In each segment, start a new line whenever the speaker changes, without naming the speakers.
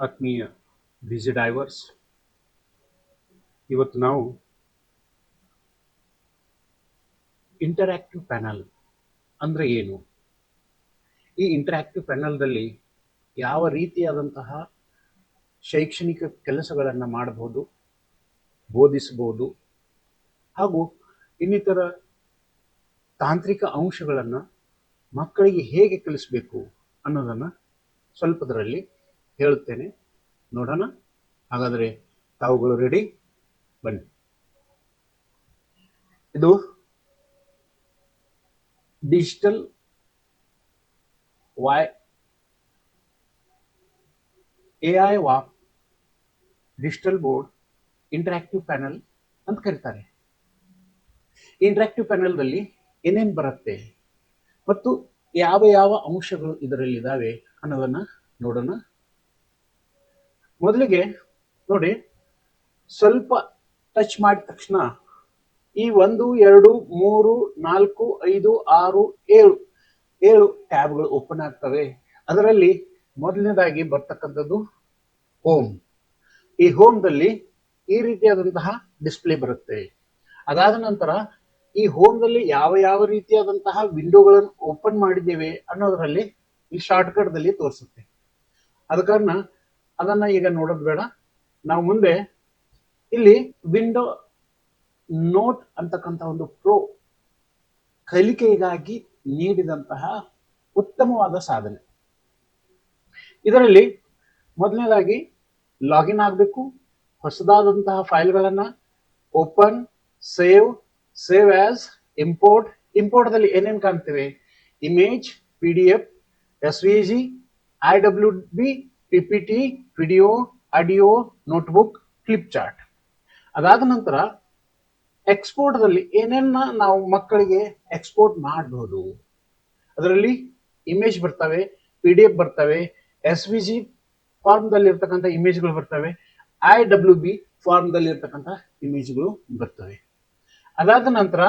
ಆತ್ಮೀಯ ಬಿಸಿ ಡೈವರ್ಸ್, ಇವತ್ತು ನಾವು ಇಂಟರಾಕ್ಟಿವ್ ಪ್ಯಾನಲ್ ಅಂದರೆ ಏನು, ಈ ಇಂಟರಾಕ್ಟಿವ್ ಪ್ಯಾನಲ್ದಲ್ಲಿ ಯಾವ ರೀತಿಯಾದಂತಹ ಶೈಕ್ಷಣಿಕ ಕೆಲಸಗಳನ್ನು ಮಾಡಬಹುದು, ಬೋಧಿಸಬಹುದು ಹಾಗೂ ಇನ್ನಿತರ ತಾಂತ್ರಿಕ ಅಂಶಗಳನ್ನು ಮಕ್ಕಳಿಗೆ ಹೇಗೆ ಕಲಿಸಬೇಕು ಅನ್ನೋದನ್ನು ಸ್ವಲ್ಪದರಲ್ಲಿ ಹೇಳುತ್ತೇನೆ. ನೋಡೋಣ. ಹಾಗಾದರೆ ತಾವುಗಳು ರೆಡಿ? ಬನ್ನಿ. ಇದು digital AI walk digital board interactive panel ಅಂತ ಕರೀತಾರೆ. ಇಂಟರಾಕ್ಟಿವ್ ಪ್ಯಾನಲ್ದಲ್ಲಿ ಏನೇನು ಬರುತ್ತೆ ಮತ್ತು ಯಾವ ಯಾವ ಅಂಶಗಳು ಇದರಲ್ಲಿದ್ದಾವೆ ಅನ್ನೋದನ್ನ ನೋಡೋಣ. ಮೊದಲಿಗೆ ನೋಡಿ, ಸ್ವಲ್ಪ ಟಚ್ ಮಾಡಿದ ತಕ್ಷಣ ಈ 1 2 3 4 5 6 7 ಟ್ಯಾಬ್ಗಳು ಓಪನ್ ಆಗ್ತವೆ. ಅದರಲ್ಲಿ ಮೊದಲನೇದಾಗಿ ಬರ್ತಕ್ಕಂಥದ್ದು ಹೋಮ್. ಈ ಹೋಮ್ದಲ್ಲಿ ಈ ರೀತಿಯಾದಂತಹ ಡಿಸ್ಪ್ಲೇ ಬರುತ್ತೆ. ಅದಾದ ನಂತರ ಈ ಹೋಮ್ದಲ್ಲಿ ಯಾವ ಯಾವ ರೀತಿಯಾದಂತಹ ವಿಂಡೋಗಳನ್ನು ಓಪನ್ ಮಾಡಿದ್ದೇವೆ ಅನ್ನೋದರಲ್ಲಿ ಈ ಶಾರ್ಟ್ಕಟ್ದಲ್ಲಿ ತೋರಿಸುತ್ತೆ. ಅದ ಕಾರಣ ಅದನ್ನ ಈಗ ನೋಡೋದು ಬೇಡ. ನಾವು ಮುಂದೆ ಇಲ್ಲಿ ವಿಂಡೋ ನೋಟ್ ಅಂತಕ್ಕಂಥ ಒಂದು ಪ್ರೋ ಕಲಿಕೆಗಾಗಿ ನೀಡಿದಂತಹ ಉತ್ತಮವಾದ ಸಾಧನೆ. ಇದರಲ್ಲಿ ಮೊದಲನೇದಾಗಿ ಲಾಗಿನ್ ಆಗಬೇಕು. ಹೊಸದಾದಂತಹ ಫೈಲ್ಗಳನ್ನು ಓಪನ್, ಸೇವ್ ಆಸ್, ಇಂಪೋರ್ಟ್ದಲ್ಲಿ ಏನೇನು ಕಾಣ್ತೇವೆ? Image, PDF, SVG, IWB, PPT, video, audio, notebook, flip chart. ಅದಾದ ನಂತರ ಎಕ್ಸ್ಪೋರ್ಟ್ದಲ್ಲಿ ಏನೇನ ನಾವು ಮಕ್ಕಳಿಗೆ ಎಕ್ಸ್ಪೋರ್ಟ್ ಮಾಡಬಹುದು. ಅದರಲ್ಲಿ ಇಮೇಜ್ ಬರ್ತವೆ, PDF ಬರ್ತವೆ, SVG ಫಾರ್ಮ್ದಲ್ಲಿ ಇರ್ತಕ್ಕಂಥ ಇಮೇಜ್ಗಳು ಬರ್ತವೆ, IWB ಫಾರ್ಮ್ದಲ್ಲಿ ಇರ್ತಕ್ಕಂಥ ಇಮೇಜ್ಗಳು ಬರ್ತವೆ. ಅದಾದ ನಂತರ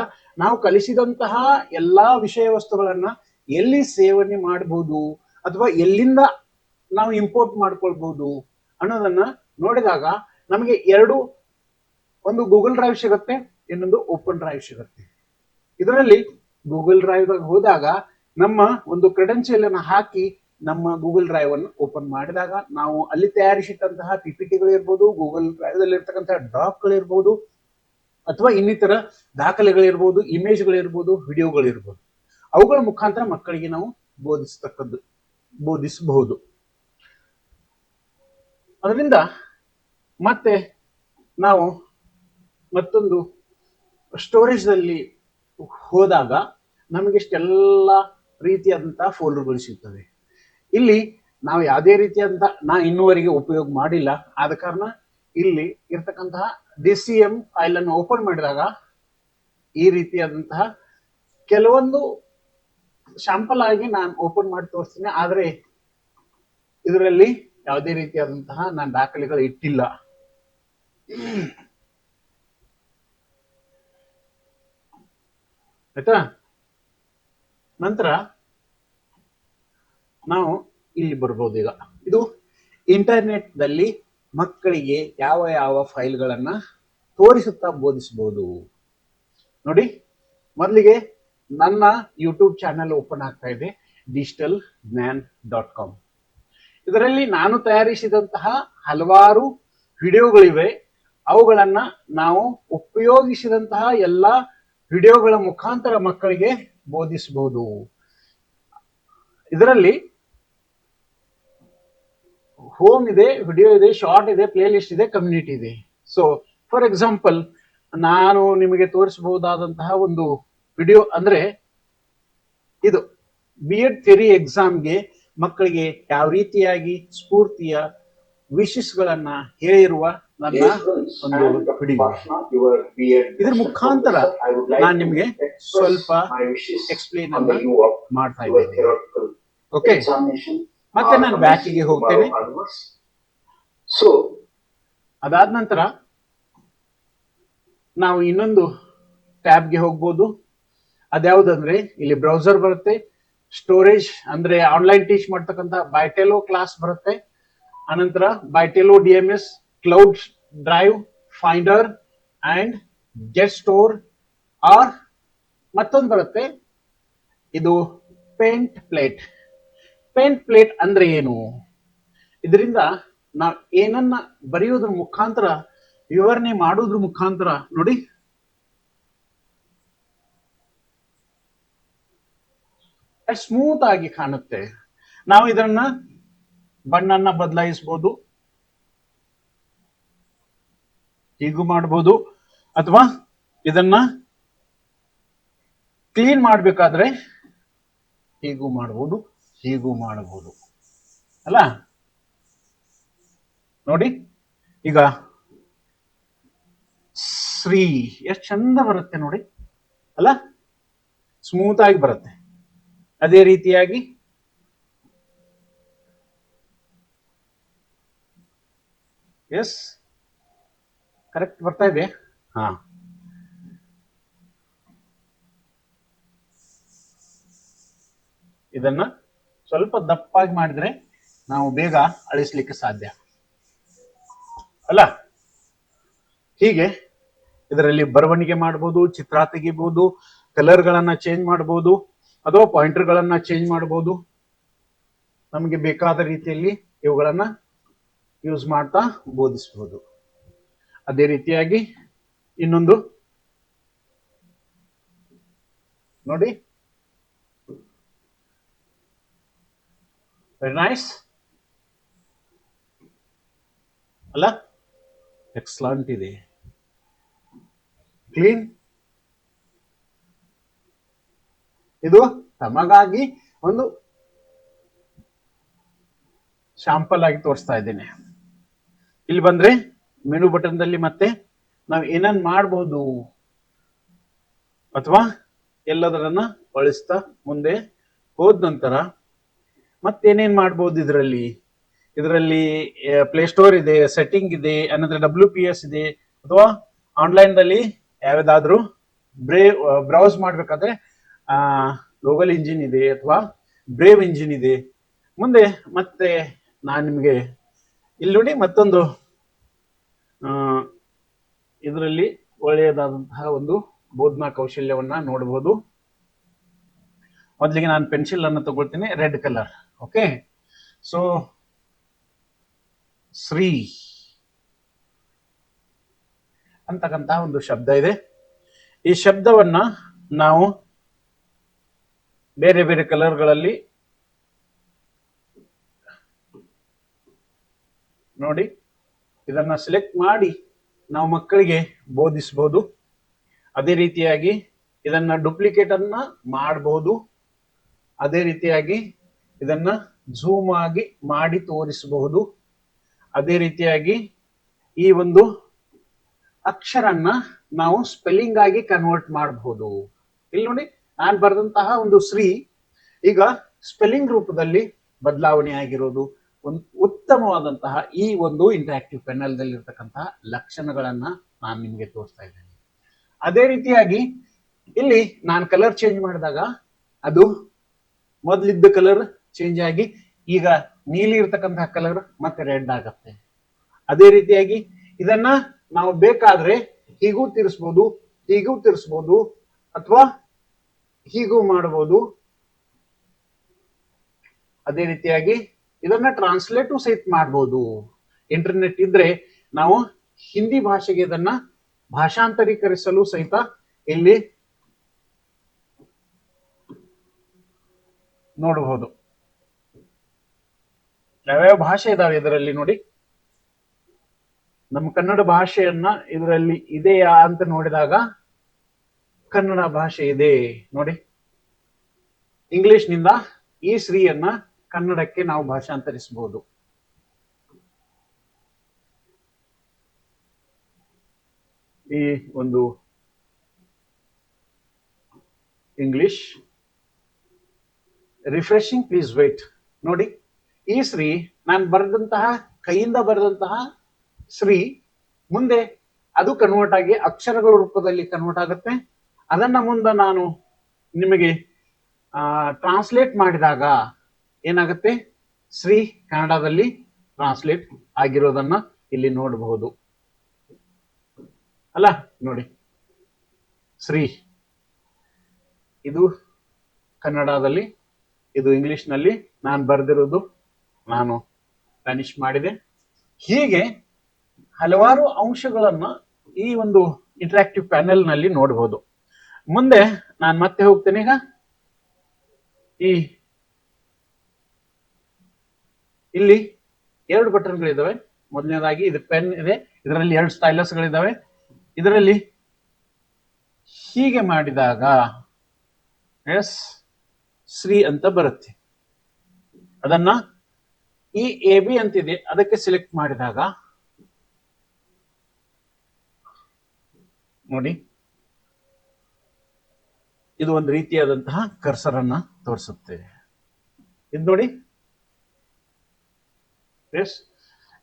ನಾವು ಕಲಿಸಿದಂತಹ ಎಲ್ಲಾ ವಿಷಯ ವಸ್ತುಗಳನ್ನ ಎಲ್ಲಿ ಸೇವನೆ ಮಾಡಬಹುದು ಅಥವಾ ಎಲ್ಲಿಂದ ನಾವು ಇಂಪೋರ್ಟ್ ಮಾಡ್ಕೊಳ್ಬಹುದು ಅನ್ನೋದನ್ನ ನೋಡಿದಾಗ ನಮಗೆ ಒಂದು ಗೂಗಲ್ ಡ್ರೈವ್ ಸಿಗುತ್ತೆ, ಇನ್ನೊಂದು ಓಪನ್ ಡ್ರೈವ್ ಸಿಗುತ್ತೆ. ಇದರಲ್ಲಿ ಗೂಗಲ್ ಡ್ರೈವ್ ಹೋದಾಗ ನಮ್ಮ ಒಂದು ಕ್ರೆಡೆನ್ಷಿಯಲ್ ಅನ್ನು ಹಾಕಿ ನಮ್ಮ ಗೂಗಲ್ ಡ್ರೈವ್ ಅನ್ನು ಓಪನ್ ಮಾಡಿದಾಗ ನಾವು ಅಲ್ಲಿ ತಯಾರಿಸಿಟ್ಟಂತಹ PPTಗಳಿರ್ಬೋದು, ಗೂಗಲ್ ಡ್ರೈವ್ ದಲ್ಲಿ ಇರ್ತಕ್ಕಂತಹ ಡಾಕ್ಗಳಿರ್ಬೋದು ಅಥವಾ ಇನ್ನಿತರ ದಾಖಲೆಗಳಿರ್ಬೋದು, ಇಮೇಜ್ಗಳಿರ್ಬೋದು, ವಿಡಿಯೋಗಳಿರ್ಬೋದು, ಅವುಗಳ ಮುಖಾಂತರ ಮಕ್ಕಳಿಗೆ ನಾವು ಬೋಧಿಸಬಹುದು. ಅದರಿಂದ ಮತ್ತೆ ನಾವು ಮತ್ತೊಂದು ಸ್ಟೋರೇಜ್ದಲ್ಲಿ ಹೋದಾಗ ನಮಗೆ ಇಷ್ಟೆಲ್ಲ ರೀತಿಯಾದಂತಹ ಫೋಲ್ಡರ್ಗಳು ಸಿಗ್ತವೆ. ಇಲ್ಲಿ ನಾವು ಯಾವುದೇ ರೀತಿಯಾದಂತಹ ಇನ್ನೂವರೆಗೆ ಉಪಯೋಗ ಮಾಡಿಲ್ಲ. ಆದ ಕಾರಣ ಇಲ್ಲಿ ಇರ್ತಕ್ಕಂತಹ DCM ಫೈಲ್ ಅನ್ನು ಓಪನ್ ಮಾಡಿದಾಗ ಈ ರೀತಿಯಾದಂತಹ ಕೆಲವೊಂದು ಶಾಂಪಲ್ ಆಗಿ ನಾನು ಓಪನ್ ಮಾಡಿ ತೋರಿಸ್ತೀನಿ. ಆದರೆ ಇದರಲ್ಲಿ ಯಾವುದೇ ರೀತಿಯಾದಂತಹ ನಾನು ದಾಖಲೆಗಳು ಇಟ್ಟಿಲ್ಲ. ಆಯ್ತಾ? ನಂತರ ನಾವು ಇಲ್ಲಿ ಬರ್ಬೋದು. ಈಗ ಇದು ಇಂಟರ್ನೆಟ್ ದಲ್ಲಿ ಮಕ್ಕಳಿಗೆ ಯಾವ ಯಾವ ಫೈಲ್ಗಳನ್ನ ತೋರಿಸುತ್ತಾ ಬೋಧಿಸಬಹುದು. ನೋಡಿ, ಮೊದಲಿಗೆ ನನ್ನ ಯೂಟ್ಯೂಬ್ ಚಾನೆಲ್ ಓಪನ್ ಆಗ್ತಾ ಇದೆ, digitalgnan.com. ಇದರಲ್ಲಿ ನಾನು ತಯಾರಿಸಿದಂತಹ ಹಲವಾರು ವಿಡಿಯೋಗಳಿವೆ. ಅವುಗಳನ್ನ ನಾವು ಉಪಯೋಗಿಸಿದಂತಹ ಎಲ್ಲಾ ವಿಡಿಯೋಗಳ ಮುಖಾಂತರ ಮಕ್ಕಳಿಗೆ ಬೋಧಿಸಬಹುದು. ಇದರಲ್ಲಿ ಹೋಮ್ ಇದೆ, ವಿಡಿಯೋ ಇದೆ, ಶಾರ್ಟ್ ಇದೆ, ಪ್ಲೇ ಲಿಸ್ಟ್ ಇದೆ, ಕಮ್ಯುನಿಟಿ ಇದೆ. ಸೊ ಫಾರ್ ಎಕ್ಸಾಂಪಲ್, ನಾನು ನಿಮಗೆ ತೋರಿಸಬಹುದಾದಂತಹ ಒಂದು ವಿಡಿಯೋ ಅಂದ್ರೆ ಇದು B.Ed ಥಿಯರಿ ಎಕ್ಸಾಮ್ಗೆ ಮಕ್ಕಳಿಗೆ ಯಾವ ರೀತಿಯಾಗಿ ಸ್ಫೂರ್ತಿಯ ವಿಶಸ್ಗಳನ್ನ ಹೇಳಿರುವ ನನ್ನ ಒಂದು ವಿಡಿಯೋ. ಇದ್ರ ಮುಖಾಂತರ ನಾನು ನಿಮಗೆ ಸ್ವಲ್ಪ ಎಕ್ಸ್ಪ್ಲೇನ್ ಅನ್ನ ಮಾಡ್ತಾ ಇದ್ದೇನೆ. ಓಕೆ, ಮತ್ತೆ ನಾನು ಬ್ಯಾಕಿಗೆ ಹೋಗ್ತೇನೆ. ಅದಾದ ನಂತರ ನಾವು ಇನ್ನೊಂದು ಟ್ಯಾಬ್ಗೆ ಹೋಗ್ಬೋದು. ಅದ್ಯಾವುದಂದ್ರೆ ಇಲ್ಲಿ ಬ್ರೌಸರ್ ಬರುತ್ತೆ, ಸ್ಟೋರೇಜ್ ಅಂದ್ರೆ ಆನ್ಲೈನ್ ಟೀಚ್ ಮಾಡ್ತಕ್ಕಂಥ ಬೈಟೆಲೋ ಕ್ಲಾಸ್ ಬರುತ್ತೆ, ಅನಂತರ Bytello DMS, cloud drive, finder and get store. ಆರ್ ಮತ್ತೊಂದು ಬರುತ್ತೆ, ಇದು ಪೇಂಟ್ ಪ್ಲೇಟ್. ಪೇಂಟ್ ಪ್ಲೇಟ್ ಅಂದ್ರೆ ಏನು? ಇದರಿಂದ ನಾವು ಏನನ್ನ ಬರೆಯೋದ್ರ ಮುಖಾಂತರ, ವಿವರಣೆ ಮಾಡೋದ್ರ ಮುಖಾಂತರ ನೋಡಿ ಸ್ಮೂತ್ ಆಗಿ ಕಾಣುತ್ತೆ. ನಾವು ಇದನ್ನ ಬಣ್ಣನ್ನ ಬದಲಾಯಿಸಬಹುದು, ಹೀಗೂ ಮಾಡಬಹುದು, ಅಥವಾ ಇದನ್ನ ಕ್ಲೀನ್ ಮಾಡಬೇಕಾದ್ರೆ ಹೀಗೂ ಮಾಡಬಹುದು, ಹೀಗೂ ಮಾಡಬಹುದು ಅಲ್ಲ. ನೋಡಿ ಈಗ ಶ್ರೀ ಎಷ್ಟು ಚಂದ ಬರುತ್ತೆ ನೋಡಿ ಅಲ್ಲ, ಸ್ಮೂತ್ ಆಗಿ ಬರುತ್ತೆ. ಅದೇ ರೀತಿಯಾಗಿ ಎಸ್ ಕರೆಕ್ಟ್ ಬರ್ತಾ ಇದೆ. ಹಾ, ಇದನ್ನ ಸ್ವಲ್ಪ ದಪ್ಪಾಗಿ ಮಾಡಿದ್ರೆ ನಾವು ಬೇಗ ಅಳಿಸ್ಲಿಕ್ಕೆ ಸಾಧ್ಯ ಅಲ್ಲ. ಹೀಗೆ ಇದರಲ್ಲಿ ಬರವಣಿಗೆ ಮಾಡಬಹುದು, ಚಿತ್ರ ತೆಗಿಬಹುದು, ಕಲರ್ ಗಳನ್ನ ಚೇಂಜ್ ಮಾಡಬಹುದು, ಅಥವಾ ಪಾಯಿಂಟರ್ ಗಳನ್ನ ಚೇಂಜ್ ಮಾಡಬಹುದು. ನಮಗೆ ಬೇಕಾದ ರೀತಿಯಲ್ಲಿ ಇವುಗಳನ್ನ ಯೂಸ್ ಮಾಡ್ತಾ ಬೋಧಿಸಬಹುದು. ಅದೇ ರೀತಿಯಾಗಿ ಇನ್ನೊಂದು ನೋಡಿ, ವೆರಿ ನೈಸ್ ಅಲ್ಲ, ಎಕ್ಸಲೆಂಟ್ ಇದೆ, ಕ್ಲೀನ್. ಇದು ತಮಗಾಗಿ ಒಂದು ಶಾಂಪಲ್ ಆಗಿ ತೋರಿಸ್ತಾ ಇದ್ದೇನೆ. ಇಲ್ಲಿ ಬಂದ್ರೆ ಮೆನು ಬಟನ್ ದಲ್ಲಿ ಮತ್ತೆ ನಾವು ಏನನ್ನ ಮಾಡಬಹುದು ಅಥವಾ ಎಲ್ಲದರನ್ನ ಬಳಸ್ತಾ ಮುಂದೆ ಹೋದ ನಂತರ ಮತ್ತೇನೇನ್ ಮಾಡ್ಬೋದು. ಇದರಲ್ಲಿ ಪ್ಲೇಸ್ಟೋರ್ ಇದೆ, ಸೆಟ್ಟಿಂಗ್ ಇದೆ, ಅನಂತರ WPS ಇದೆ, ಅಥವಾ ಆನ್ಲೈನ್ ದಲ್ಲಿ ಯಾವ್ದಾದ್ರು ಬ್ರೌಸ್ ಮಾಡ್ಬೇಕಾದ್ರೆ ಗೂಗಲ್ ಇಂಜಿನ್ ಇದೆ, ಅಥವಾ ಬ್ರೇವ್ ಇಂಜಿನ್ ಇದೆ. ಮುಂದೆ ಮತ್ತೆ ನಾನು ನಿಮಗೆ ಇಲ್ಲಿ ನೋಡಿ ಮತ್ತೊಂದು ಇದರಲ್ಲಿ ಒಳ್ಳೆಯದಾದಂತಹ ಒಂದು ಬೋಧನಾ ಕೌಶಲ್ಯವನ್ನ ನೋಡಬಹುದು. ಮೊದಲಿಗೆ ನಾನು ಪೆನ್ಸಿಲ್ ಅನ್ನು ತಗೊಳ್ತೀನಿ, red colour. Okay, so Shri ಅಂತಕ್ಕಂತಹ ಒಂದು ಶಬ್ದ ಇದೆ. ಈ ಶಬ್ದವನ್ನ ನಾವು ಬೇರೆ ಬೇರೆ ಕಲರ್ಗಳಲ್ಲಿ ನೋಡಿ ಇದನ್ನ ಸೆಲೆಕ್ಟ್ ಮಾಡಿ ನಾವು ಮಕ್ಕಳಿಗೆ ಬೋಧಿಸಬಹುದು. ಅದೇ ರೀತಿಯಾಗಿ ಇದನ್ನ ಡೂಪ್ಲಿಕೇಟ್ ಅನ್ನ ಮಾಡಬಹುದು. ಅದೇ ರೀತಿಯಾಗಿ ಇದನ್ನ ಝೂಮ್ ಆಗಿ ಮಾಡಿ ತೋರಿಸಬಹುದು. ಅದೇ ರೀತಿಯಾಗಿ ಈ ಒಂದು ಅಕ್ಷರನ್ನ ನಾವು ಸ್ಪೆಲ್ಲಿಂಗ್ ಆಗಿ ಕನ್ವರ್ಟ್ ಮಾಡಬಹುದು. ಇಲ್ಲಿ ನೋಡಿ, ನಾನು ಬರೆದಂತಹ ಒಂದು ಶ್ರೀ ಈಗ ಸ್ಪೆಲ್ಲಿಂಗ್ ರೂಪದಲ್ಲಿ ಬದಲಾವಣೆ ಆಗಿರೋದು ಒಂದು ಉತ್ತಮವಾದಂತಹ ಈ ಒಂದು ಇಂಟರಾಕ್ಟಿವ್ ಪೆನಲ್ ದಲ್ಲಿ ಇರತಕ್ಕಂತಹ ಲಕ್ಷಣಗಳನ್ನ ನಾನು ನಿಮಗೆ ತೋರಿಸ್ತಾ ಇದ್ದೇನೆ. ಅದೇ ರೀತಿಯಾಗಿ ಇಲ್ಲಿ ನಾನು ಕಲರ್ ಚೇಂಜ್ ಮಾಡಿದಾಗ ಅದು ಮೊದಲಿದ್ದ ಕಲರ್ ಚೇಂಜ್ ಆಗಿ ಈಗ ನೀಲಿ ಇರ್ತಕ್ಕಂತಹ ಕಲರ್ ಮತ್ತೆ ರೆಡ್ ಆಗತ್ತೆ. ಅದೇ ರೀತಿಯಾಗಿ ಇದನ್ನ ನಾವು ಬೇಕಾದ್ರೆ ಹೀಗೂ ತಿರ್ಸ್ಬೋದು, ಹೀಗೂ ತಿರ್ಸ್ಬೋದು, ಅಥವಾ ಹೀಗೂ ಮಾಡಬಹುದು. ಅದೇ ರೀತಿಯಾಗಿ ಇದನ್ನ ಟ್ರಾನ್ಸ್ಲೇಟ್ ಸಹಿತ ಮಾಡಬಹುದು. ಇಂಟರ್ನೆಟ್ ಇದ್ರೆ ನಾವು ಹಿಂದಿ ಭಾಷೆಗೆ ಇದನ್ನ ಭಾಷಾಂತರೀಕರಿಸಲು ಸಹಿತ ಇಲ್ಲಿ ನೋಡಬಹುದು. ಯಾವ್ಯಾವ ಭಾಷೆ ಇದಾವೆ ಇದರಲ್ಲಿ ನೋಡಿ. ನಮ್ಮ ಕನ್ನಡ ಭಾಷೆಯನ್ನ ಇದರಲ್ಲಿ ಇದೆಯಾ ಅಂತ ನೋಡಿದಾಗ ಕನ್ನಡ ಭಾಷೆ ಇದೆ ನೋಡಿ. ಇಂಗ್ಲಿಷ್ ನಿಂದ ಈ ಶ್ರೀಯನ್ನ ಕನ್ನಡಕ್ಕೆ ನಾವು ಭಾಷಾಂತರಿಸಬಹುದು. ಈ ಒಂದು ಇಂಗ್ಲಿಷ್ ರಿಫ್ರೆಶಿಂಗ್, ಪ್ಲೀಸ್ ವೇಟ್. ನೋಡಿ, ಈ ಶ್ರೀ ನಾನು ಬರೆದಂತಹ ಕೈಯಿಂದ ಬರೆದಂತಹ ಶ್ರೀ ಮುಂದೆ ಅದು ಕನ್ವರ್ಟ್ ಆಗಿ ಅಕ್ಷರಗಳ ರೂಪದಲ್ಲಿ ಕನ್ವರ್ಟ್ ಆಗುತ್ತೆ. ಅದನ್ನ ಮುಂದೆ ನಾನು ನಿಮಗೆ ಟ್ರಾನ್ಸ್ಲೇಟ್ ಮಾಡಿದಾಗ ಏನಾಗುತ್ತೆ, ಶ್ರೀ ಕನ್ನಡದಲ್ಲಿ ಟ್ರಾನ್ಸ್ಲೇಟ್ ಆಗಿರೋದನ್ನ ಇಲ್ಲಿ ನೋಡಬಹುದು ಅಲ್ಲ. ನೋಡಿ, ಶ್ರೀ ಇದು ಕನ್ನಡದಲ್ಲಿ, ಇದು ಇಂಗ್ಲಿಷ್ ನಲ್ಲಿ ನಾನು ಬರೆದಿರೋದು, ನಾನು ಫಿನಿಶ್ ಮಾಡಿದೆ. ಹೀಗೆ ಹಲವಾರು ಅಂಶಗಳನ್ನ ಈ ಒಂದು ಇಂಟರಾಕ್ಟಿವ್ ಪ್ಯಾನೆಲ್ ನಲ್ಲಿ ನೋಡಬಹುದು. ಮುಂದೆ ನಾನು ಮತ್ತೆ ಹೋಗ್ತೇನೆ. ಈಗ ಇಲ್ಲಿ 2 ಬಟನ್ಗಳಿದ್ದಾವೆ. ಮೊದಲನೇದಾಗಿ ಇದು ಪೆನ್ ಇದೆ, ಇದರಲ್ಲಿ 2 ಸ್ಟೈಲಸ್ಗಳಿದ್ದಾವೆ. ಇದರಲ್ಲಿ ಹೀಗೆ ಮಾಡಿದಾಗ ಎಸ್ ಶ್ರೀ ಅಂತ ಬರುತ್ತೆ. ಅದನ್ನ ಈ ಎ ಬಿ ಅಂತಿದೆ, ಅದಕ್ಕೆ ಸೆಲೆಕ್ಟ್ ಮಾಡಿದಾಗ ನೋಡಿ, ಇದು ಒಂದು ರೀತಿಯಾದಂತಹ ಕರ್ಸರ್ ಅನ್ನ ತೋರಿಸುತ್ತೆ. ಇದು ನೋಡಿ, ಎಸ್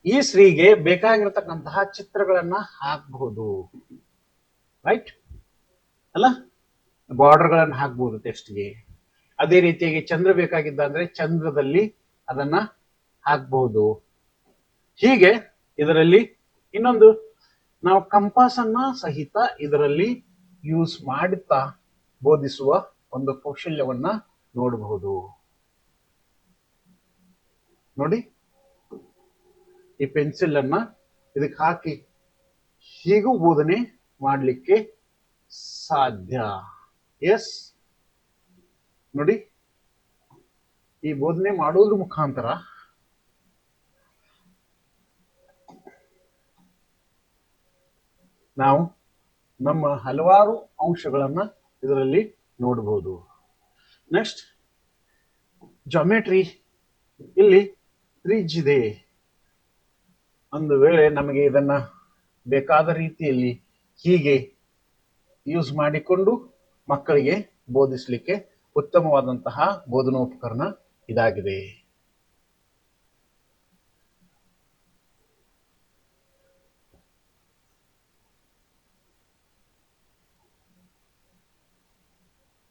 ಈ ಶ್ರೀಗೆ ಬೇಕಾಗಿರತಕ್ಕಂತಹ ಚಿತ್ರಗಳನ್ನ ಹಾಕಬಹುದು, ರೈಟ್ ಅಲ್ಲ. ಬಾರ್ಡರ್ ಗಳನ್ನ ಹಾಕಬಹುದು ಟೆಕ್ಸ್ಟ್ಗೆ. ಅದೇ ರೀತಿಯಾಗಿ ಚಂದ್ರ ಬೇಕಾಗಿದ್ದ ಅಂದ್ರೆ ಚಂದ್ರದಲ್ಲಿ ಅದನ್ನ ಹಾಕಬಹುದು. ಹೀಗೆ ಇದರಲ್ಲಿ ಇನ್ನೊಂದು ನಾವು ಕಂಪಾಸ್ ಅನ್ನ ಸಹಿತ ಇದರಲ್ಲಿ ಯೂಸ್ ಮಾಡುತ್ತಾ ಬೋಧಿಸುವ ಒಂದು ಕೌಶಲ್ಯವನ್ನ ನೋಡಬಹುದು. ನೋಡಿ, ಈ ಪೆನ್ಸಿಲ್ ಅನ್ನ ಇದಕ್ಕೆ ಹಾಕಿ ಹೀಗೂ ಬೋಧನೆ ಮಾಡಲಿಕ್ಕೆ ಸಾಧ್ಯ. ಎಸ್ ನೋಡಿ, ಈ ಬೋಧನೆ ಮಾಡೋದ್ರ ಮುಖಾಂತರ ನಾವು ನಮ್ಮ ಹಲವಾರು ಅಂಶಗಳನ್ನ ಇದರಲ್ಲಿ ನೋಡಬಹುದು. Next geometry. ಇಲ್ಲಿ ತ್ರಿಜ್ಯ ಇದೆ. ಒಂದು ವೇಳೆ ನಮಗೆ ಇದನ್ನ ಬೇಕಾದ ರೀತಿಯಲ್ಲಿ ಹೀಗೆ ಯೂಸ್ ಮಾಡಿಕೊಂಡು ಮಕ್ಕಳಿಗೆ ಬೋಧಿಸಲಿಕ್ಕೆ ಉತ್ತಮವಾದಂತಹ ಬೋಧನೋಪಕರಣ ಇದಾಗಿದೆ.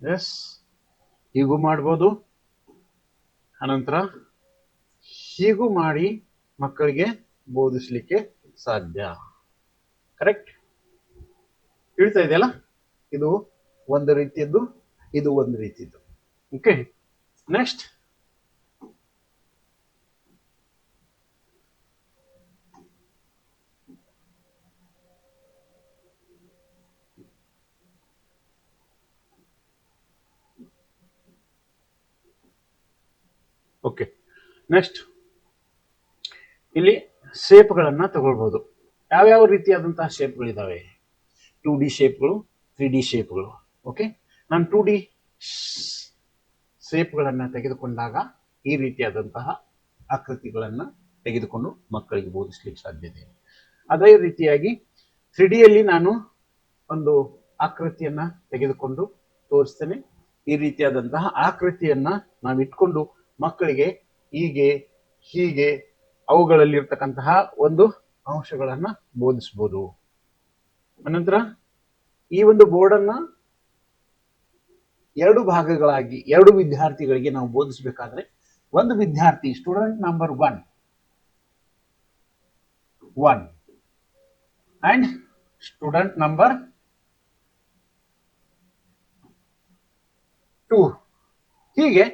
ಎಸ್ ಹೀಗೂ ಮಾಡ್ಬೋದು, ಅನಂತರ ಹೀಗೂ ಮಾಡಿ ಮಕ್ಕಳಿಗೆ ಬೋಧಿಸಲಿಕ್ಕೆ ಸಾಧ್ಯ. ಕರೆಕ್ಟ್ ಹೇಳ್ತಾ ಇದೆಯಲ್ಲ. ಇದು ಒಂದು ರೀತಿಯದ್ದು, ಇದು ಒಂದು ರೀತಿಯದ್ದು. ಓಕೆ, ನೆಕ್ಸ್ಟ್ ಓಕೆ ನೆಕ್ಸ್ಟ್ ಇಲ್ಲಿ ಶೇಪ್ಗಳನ್ನ ತಗೊಳ್ಬಹುದು. ಯಾವ್ಯಾವ ರೀತಿಯಾದಂತಹ ಶೇಪ್ಗಳಿದಾವೆ? 2D ಶೇಪ್ಗಳು, 3D ಶೇಪ್ಗಳು. ಓಕೆ, ನಾನು 2D ಶೇಪ್ಗಳನ್ನ ತೆಗೆದುಕೊಂಡಾಗ ಈ ರೀತಿಯಾದಂತಹ ಆಕೃತಿಗಳನ್ನ ತೆಗೆದುಕೊಂಡು ಮಕ್ಕಳಿಗೆ ಬೋಧಿಸ್ಲಿಕ್ಕೆ ಸಾಧ್ಯತೆ. ಅದೇ ರೀತಿಯಾಗಿ 3Dಯಲ್ಲಿ ನಾನು ಒಂದು ಆಕೃತಿಯನ್ನ ತೆಗೆದುಕೊಂಡು ತೋರಿಸ್ತೇನೆ. ಈ ರೀತಿಯಾದಂತಹ ಆಕೃತಿಯನ್ನ ನಾವು ಇಟ್ಕೊಂಡು ಮಕ್ಕಳಿಗೆ ಹೀಗೆ ಹೀಗೆ ಅವುಗಳಲ್ಲಿ ಇರ್ತಕ್ಕಂತಹ ಒಂದು ಅಂಶಗಳನ್ನ ಬೋಧಿಸಬಹುದು. ಅನಂತರ ಈ ಒಂದು ಬೋರ್ಡನ್ನ 2 ಭಾಗಗಳಾಗಿ 2 ವಿದ್ಯಾರ್ಥಿಗಳಿಗೆ ನಾವು ಬೋಧಿಸಬೇಕಾದ್ರೆ, ಒಂದು ವಿದ್ಯಾರ್ಥಿ student number 1 and student number 2, ಹೀಗೆ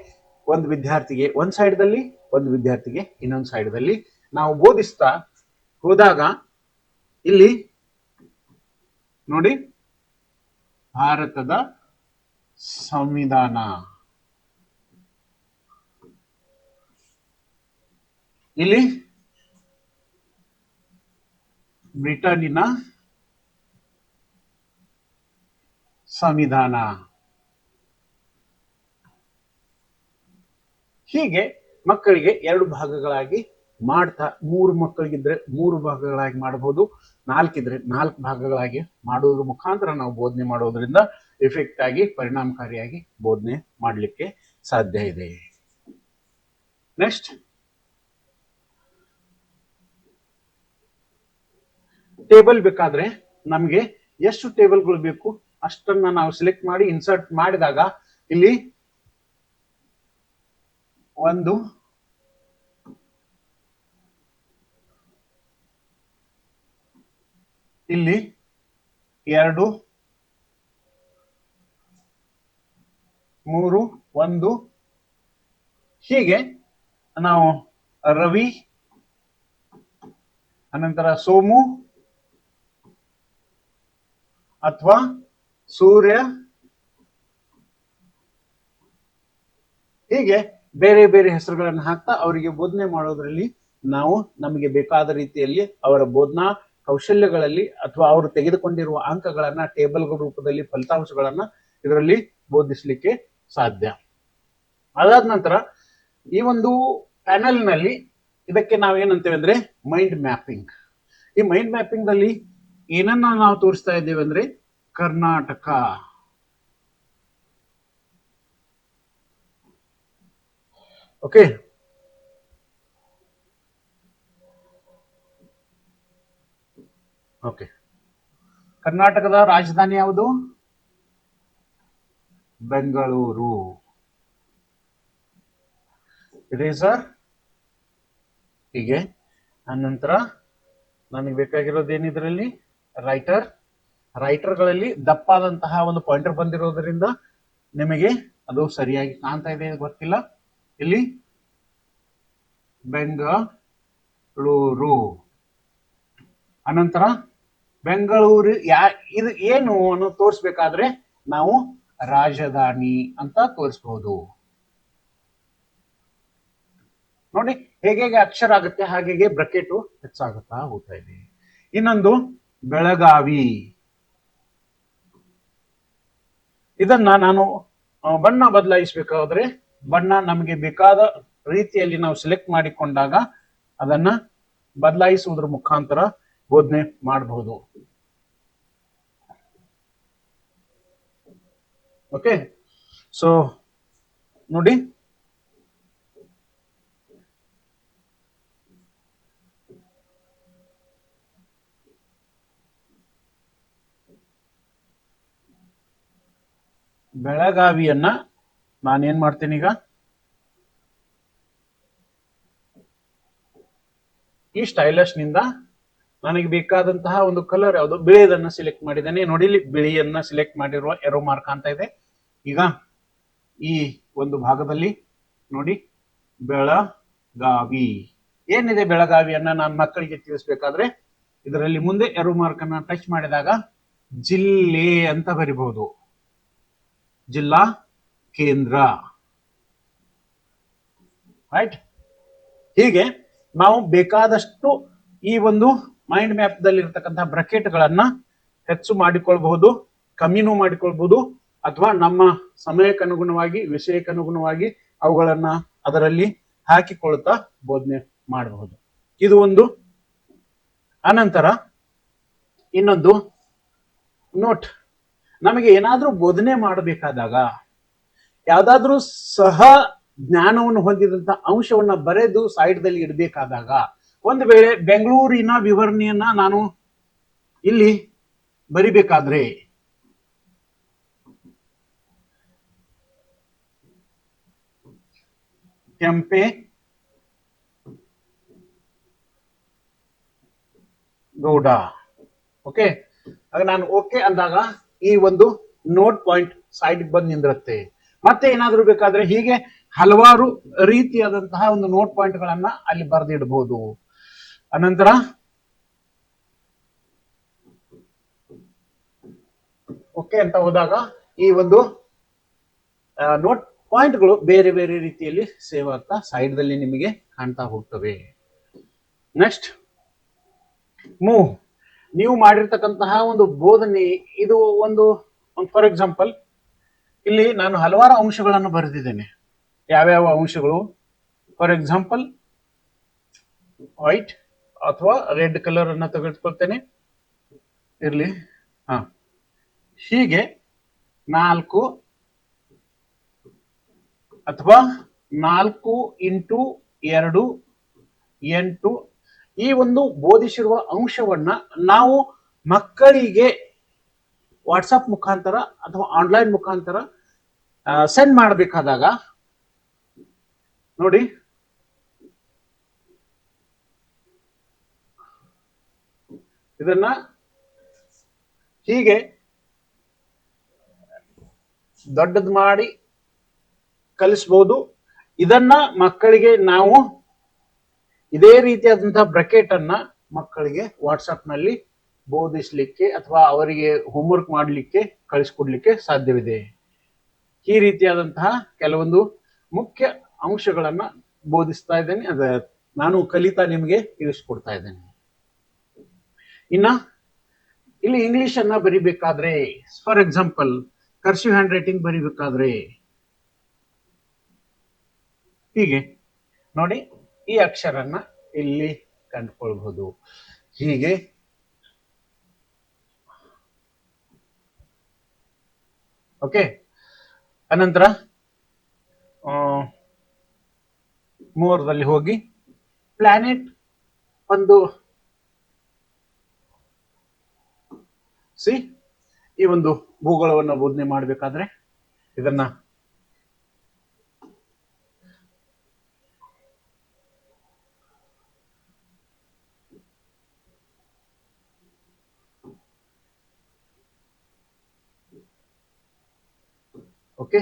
ಒಂದು ವಿದ್ಯಾರ್ಥಿಗೆ ಒಂದು ಸೈಡ್ದಲ್ಲಿ, ಒಂದು ವಿದ್ಯಾರ್ಥಿಗೆ ಇನ್ನೊಂದು ಸೈಡ್ದಲ್ಲಿ ನಾವು ಬೋಧಿಸ್ತಾ ಹೋದಾಗ ಇಲ್ಲಿ ನೋಡಿ, ಭಾರತದ ಸಂವಿಧಾನ, ಇಲ್ಲಿ ಬ್ರಿಟನ್ನಿನ ಸಂವಿಧಾನ. ಹೀಗೆ ಮಕ್ಕಳಿಗೆ 2 ಭಾಗಗಳಾಗಿ ಮಾಡ್ತಾ, 3 ಮಕ್ಕಳಿಗಿದ್ರೆ 3 ಭಾಗಗಳಾಗಿ ಮಾಡಬಹುದು, 4 ಇದ್ರೆ 4 ಭಾಗಗಳಾಗಿ ಮಾಡೋದ್ರ ಮುಖಾಂತರ ನಾವು ಬೋಧನೆ ಮಾಡೋದ್ರಿಂದ ಎಫೆಕ್ಟ್ ಆಗಿ ಪರಿಣಾಮಕಾರಿಯಾಗಿ ಬೋಧನೆ ಮಾಡಲಿಕ್ಕೆ ಸಾಧ್ಯ ಇದೆ. ನೆಕ್ಸ್ಟ್ ಟೇಬಲ್ ಬೇಕಾದ್ರೆ ನಮ್ಗೆ ಎಷ್ಟು ಟೇಬಲ್ಗಳು ಬೇಕು ಅಷ್ಟನ್ನ ನಾವು ಸೆಲೆಕ್ಟ್ ಮಾಡಿ ಇನ್ಸರ್ಟ್ ಮಾಡಿದಾಗ ಇಲ್ಲಿ 1 ಇಲ್ಲಿ 2 3 1 ಹೀಗೆ ನಾವು ರವಿ ಅನಂತರ ಸೋಮು ಅಥವಾ ಸೂರ್ಯ ಹೀಗೆ ಬೇರೆ ಬೇರೆ ಹೆಸರುಗಳನ್ನು ಹಾಕ್ತಾ ಅವರಿಗೆ ಬೋಧನೆ ಮಾಡೋದ್ರಲ್ಲಿ ನಾವು ನಮಗೆ ಬೇಕಾದ ರೀತಿಯಲ್ಲಿ ಅವರ ಬೋಧನಾ ಕೌಶಲ್ಯಗಳಲ್ಲಿ ಅಥವಾ ಅವರು ತೆಗೆದುಕೊಂಡಿರುವ ಅಂಕಗಳನ್ನ ಟೇಬಲ್ ರೂಪದಲ್ಲಿ ಫಲಿತಾಂಶಗಳನ್ನ ಇದರಲ್ಲಿ ಬೋಧಿಸಲಿಕ್ಕೆ ಸಾಧ್ಯ. ಅದಾದ ನಂತರ ಈ ಒಂದು ಪ್ಯಾನೆಲ್ ನಲ್ಲಿ ಇದಕ್ಕೆ ನಾವೇನಂತೇವೆ ಅಂದ್ರೆ ಮೈಂಡ್ ಮ್ಯಾಪಿಂಗ್. ಈ ಮೈಂಡ್ ಮ್ಯಾಪಿಂಗ್ ನಲ್ಲಿ ಏನನ್ನ ನಾವು ತೋರಿಸ್ತಾ ಇದ್ದೇವೆ ಅಂದ್ರೆ ಕರ್ನಾಟಕ, ಓಕೆ, ಓಕೆ, ಕರ್ನಾಟಕದ ರಾಜಧಾನಿ ಯಾವುದು? ಬೆಂಗಳೂರು. ಇರೇಸರ್ ಹೀಗೆ. ಅನಂತರ ನನಗೆ ಬೇಕಾಗಿರೋದೇನಿದ್ರಲ್ಲಿ ರೈಟರ್. ರೈಟರ್ಗಳಲ್ಲಿ ದಪ್ಪಾದಂತಹ ಒಂದು ಪಾಯಿಂಟರ್ ಬಂದಿರೋದ್ರಿಂದ ನಿಮಗೆ ಅದು ಸರಿಯಾಗಿ ಕಾಣ್ತಾ ಇದೆ ಗೊತ್ತಿಲ್ಲ. ಇಲ್ಲಿ ಬೆಂಗಳೂರು. ಅನಂತರ ಬೆಂಗಳೂರು ಇದು ಏನು ಅನ್ನೋ ತೋರಿಸ್ಬೇಕಾದ್ರೆ ನಾವು ರಾಜಧಾನಿ ಅಂತ ತೋರಿಸಬಹುದು. ನೋಡಿ ಹೇಗೆ ಅಕ್ಷರ ಆಗುತ್ತೆ ಹಾಗೆ ಬ್ರಕೆಟ್ ಹೆಚ್ಚಾಗುತ್ತಾ ಹೋಗ್ತಾ ಇದೆ. ಇನ್ನೊಂದು ಬೆಳಗಾವಿ. ಇದನ್ನ ನಾನು ಬಣ್ಣ ಬದಲಾಯಿಸಬೇಕಾದ್ರೆ ಬಣ್ಣ ನಮಗೆ ಬೇಕಾದ ರೀತಿಯಲ್ಲಿ ನಾವು ಸೆಲೆಕ್ಟ್ ಮಾಡಿಕೊಂಡಾಗ ಅದನ್ನ ಬದಲಾಯಿಸುವುದರ ಮುಖಾಂತರ ಬೋಧನೆ ಮಾಡಬಹುದು. ಓಕೆ, ಸೊ ನೋಡಿ ಬೆಳಗಾವಿಯನ್ನ ನಾನೇನ್ ಮಾಡ್ತೀನಿ ಈಗ, ಈ ಸ್ಟೈಲಸ್ ನಿಂದ ನನಗೆ ಬೇಕಾದಂತಹ ಒಂದು ಕಲರ್ ಯಾವುದು ಬಿಳಿಯದನ್ನ ಸೆಲೆಕ್ಟ್ ಮಾಡಿದ್ದೇನೆ. ನೋಡಿ ಇಲ್ಲಿ ಬಿಳಿಯನ್ನ ಸೆಲೆಕ್ಟ್ ಮಾಡಿರುವ ಎರೋ ಮಾರ್ಕ್ ಅಂತ ಇದೆ. ಈಗ ಈ ಒಂದು ಭಾಗದಲ್ಲಿ ನೋಡಿ ಬೆಳಗಾವಿ ಏನಿದೆ, ಬೆಳಗಾವಿಯನ್ನ ನಾನು ಮಕ್ಕಳಿಗೆ ತಿಳಿಸ್ಬೇಕಾದ್ರೆ ಇದರಲ್ಲಿ ಮುಂದೆ ಎರೋ ಮಾರ್ಕ್ ಅನ್ನ ಟಚ್ ಮಾಡಿದಾಗ ಜಿಲ್ಲೆ ಅಂತ ಬರಿಬಹುದು, ಜಿಲ್ಲಾ ಕೇಂದ್ರ. ರೈಟ್, ಹೀಗೆ ನಾವು ಬೇಕಾದಷ್ಟು ಈ ಒಂದು ಮೈಂಡ್ ಮ್ಯಾಪ್ ದಲ್ಲಿ ಇರತಕ್ಕಂತಹ ಬ್ರಕೆಟ್ ಗಳನ್ನ ಹೆಚ್ಚು ಮಾಡಿಕೊಳ್ಬಹುದು, ಕಮ್ಮಿನೂ ಮಾಡಿಕೊಳ್ಬಹುದು, ಅಥವಾ ನಮ್ಮ ಸಮಯಕ್ಕನುಗುಣವಾಗಿ ವಿಷಯಕ್ಕನುಗುಣವಾಗಿ ಅವುಗಳನ್ನ ಅದರಲ್ಲಿ ಹಾಕಿಕೊಳ್ತಾ ಬೋಧನೆ ಮಾಡಬಹುದು. ಇದು ಒಂದು. ಅನಂತರ ಇನ್ನೊಂದು ನೋಟ್. ನಮಗೆ ಏನಾದ್ರೂ ಬೋಧನೆ ಮಾಡಬೇಕಾದಾಗ ಯಾವ್ದಾದ್ರೂ ಸಹ ಜ್ಞಾನವನ್ನು ಹೊಂದಿದಂತ ಅಂಶವನ್ನ ಬರೆದು ಸೈಡ್ ದಲ್ಲಿ ಇಡಬೇಕಾದಾಗ, ಒಂದು ವೇಳೆ ಬೆಂಗಳೂರಿನ ವಿವರಣೆಯನ್ನ ನಾನು ಇಲ್ಲಿ ಬರಿಬೇಕಾದ್ರೆ ಕೆಂಪೆ ಗೌಡ, ಓಕೆ, ಆಗ ನಾನು ಓಕೆ ಅಂದಾಗ ಈ ಒಂದು ನೋಟ್ ಪಾಯಿಂಟ್ ಸೈಡ್ ಬಂದು ನಿಂದಿರುತ್ತೆ. ಮತ್ತೆ ಏನಾದ್ರೂ ಬೇಕಾದ್ರೆ ಹೀಗೆ ಹಲವಾರು ರೀತಿಯಾದಂತಹ ಒಂದು ನೋಟ್ ಪಾಯಿಂಟ್ ಗಳನ್ನ ಅಲ್ಲಿ ಬರೆದಿಡಬಹುದು. ಅನಂತರ ಓಕೆ ಅಂತ ಹೋದಾಗ ಈ ಒಂದು ನೋಟ್ ಪಾಯಿಂಟ್ಗಳು ಬೇರೆ ಬೇರೆ ರೀತಿಯಲ್ಲಿ ಸೇವ್ ಆಗ್ತಾ ಸೈಡ್ ದಲ್ಲಿ ನಿಮಗೆ ಕಾಣ್ತಾ ಹೋಗ್ತವೆ. Next move. ನೀವು ಮಾಡಿರ್ತಕ್ಕಂತಹ ಒಂದು ಬೋಧನೆ ಇದು ಒಂದು ಫಾರ್ ಎಕ್ಸಾಂಪಲ್ ಇಲ್ಲಿ ನಾನು ಹಲವಾರು ಅಂಶಗಳನ್ನು ಬರೆದಿದ್ದೇನೆ. ಯಾವ್ಯಾವ ಅಂಶಗಳು? ಫಾರ್ ಎಕ್ಸಾಂಪಲ್ ವೈಟ್ ಅಥವಾ ರೆಡ್ ಕಲರ್ ಅನ್ನ ತೆಗೆದುಕೊಳ್ತೇನೆ, ಇರ್ಲಿ. ಹೀಗೆ 4 ಅಥವಾ 4x2 8 ಈ ಒಂದು ಬೋಧಿಸಿರುವ ಅಂಶವನ್ನ ನಾವು ಮಕ್ಕಳಿಗೆ ವಾಟ್ಸಪ್ ಮುಖಾಂತರ ಅಥವಾ ಆನ್ಲೈನ್ ಮುಖಾಂತರ ಸೆಂಡ್ ಮಾಡಬೇಕಾದಾಗ ನೋಡಿ ಇದನ್ನ ಹೀಗೆ ದೊಡ್ಡದು ಮಾಡಿ ಕಲಿಸ್ಬೋದು. ಇದನ್ನ ಮಕ್ಕಳಿಗೆ ನಾವು ಇದೇ ರೀತಿಯಾದಂತಹ ಬ್ರಕೆಟ್ ಅನ್ನ ಮಕ್ಕಳಿಗೆ ವಾಟ್ಸಪ್ ನಲ್ಲಿ ಬೋಧಿಸ್ಲಿಕ್ಕೆ ಅಥವಾ ಅವರಿಗೆ ಹೋಮ್ವರ್ಕ್ ಮಾಡಲಿಕ್ಕೆ ಕಳಿಸ್ಕೊಡ್ಲಿಕ್ಕೆ ಸಾಧ್ಯವಿದೆ. ಈ ರೀತಿಯಾದಂತಹ ಕೆಲವೊಂದು ಮುಖ್ಯ ಅಂಶಗಳನ್ನ ಬೋಧಿಸ್ತಾ ಇದ್ದೇನೆ, ಅದ ನಾನು ಕಲಿತಾ ನಿಮಗೆ ತಿಳಿಸ್ಕೊಡ್ತಾ ಇದ್ದೇನೆ. ಇನ್ನ ಇಲ್ಲಿ ಇಂಗ್ಲಿಷ್ ಅನ್ನ ಬರಿಬೇಕಾದ್ರೆ, for example cursive handwriting ಬರಿಬೇಕಾದ್ರೆ ಹೀಗೆ ನೋಡಿ, ಈ ಅಕ್ಷರನ್ನ ಇಲ್ಲಿ ಕಂಡುಕೊಳ್ಬಹುದು. ಹೀಗೆ ಓಕೆ. ಅನಂತರ ಮೂರರಲ್ಲಿ ಹೋಗಿ ಪ್ಲಾನೆಟ್ ಒಂದು ಈ ಒಂದು ಭೂಗೋಳವನ್ನು ಬೋಧನೆ ಮಾಡಬೇಕಾದ್ರೆ ಇದನ್ನ ಓಕೆ.